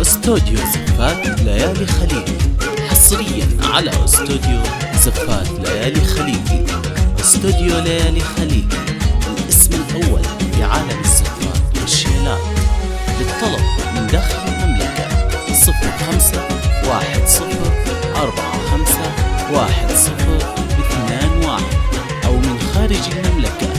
استوديو زفات ليالي خليجي، حصريا على استوديو زفات ليالي خليجي. استوديو ليالي خليجي الاسم الأول في عالم الزفات والشيلات. للطلب من داخل المملكة 05-10451-1021 أو من خارج المملكة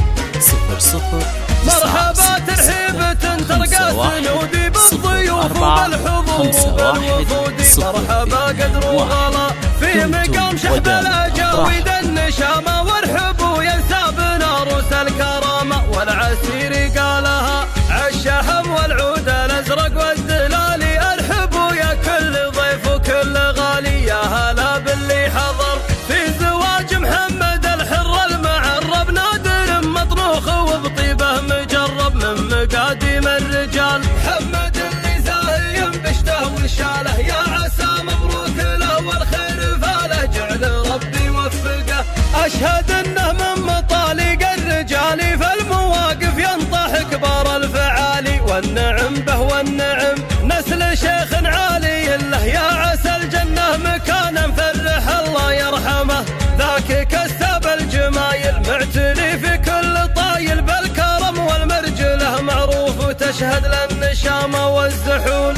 00. مرحبا ترحيبة ترقى سنودي بالضيوف وبالحضور وبالوفود. مرحبا قدر وغلا في مقام شحب الاجاويد النشامة، وارحبوا ينسى بناروس الكرامة والعسير قالها عالشحم والعود الازرق والدلالي. ارحبوا يا كل ضيف وكل غالي، يا هلا باللي حضر في زواج محمد الحر المعرب، نادر مطروخ وبطيبه مجرب من مقاديم الرجال. محمد اللي زاهيم بشته وشاله، يا عسى مبروك له والخير فاله، جعل ربي يوفقه. اشهد انه من مطالق الرجال في المواقف ينطح كبار الفعالي، والنعم به والنعم نسل شيخ عالي له، يا عسى الجنه مكانا فرح الله يرحمه. ذاك كسب الجمايل معتني في كل طايل، بالكرم والمرجله معروف وتشهد للنشامه والزحول.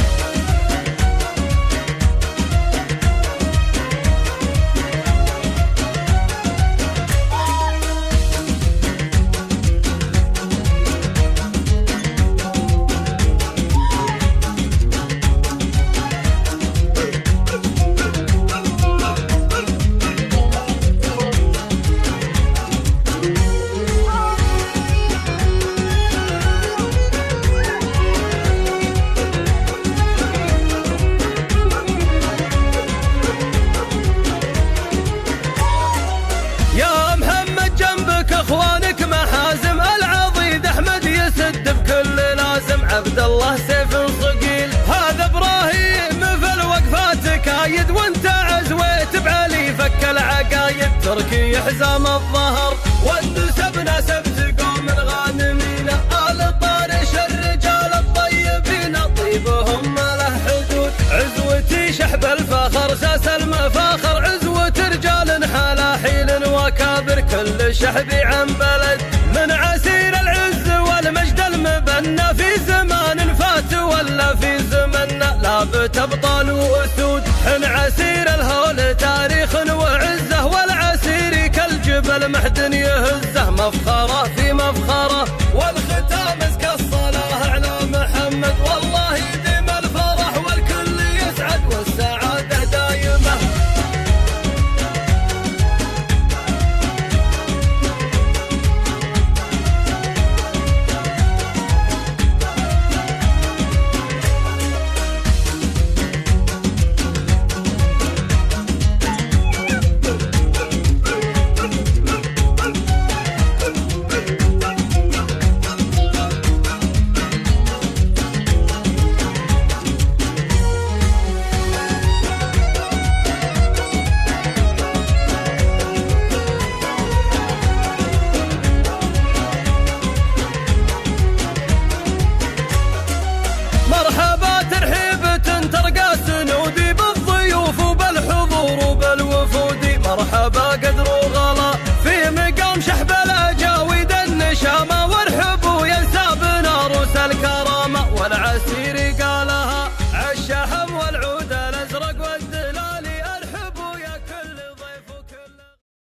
اخوانك محازم العضيد احمد يسد بكل لازم، عبد الله سيف صقيل هذا ابراهيم في الوقفات كايد، وانت عزويت بعلي فك العقايد. تركي حزام الظهر واندسبنا سبت قوم غانمين، آل طارش الرجال الطيبين طيبهم له حدود. عزوتي شحب الفخر ساس المفاخر، عزوة رجال حلاحيل وكابر كل شحبي عن بلد، من عسير العز والمجد المبنى في زمان فات ولا في زمنا، لابت ابطال واسود حن عسير الهول تاريخ وعزه، والعسير كالجبل محدن يهزه مفخره في مفخره. والختام ازكى الصلاه على محمد، والله يديم الفرح والكل يسعد والسعاده دايمه. مرحبا ترحيبة ترقى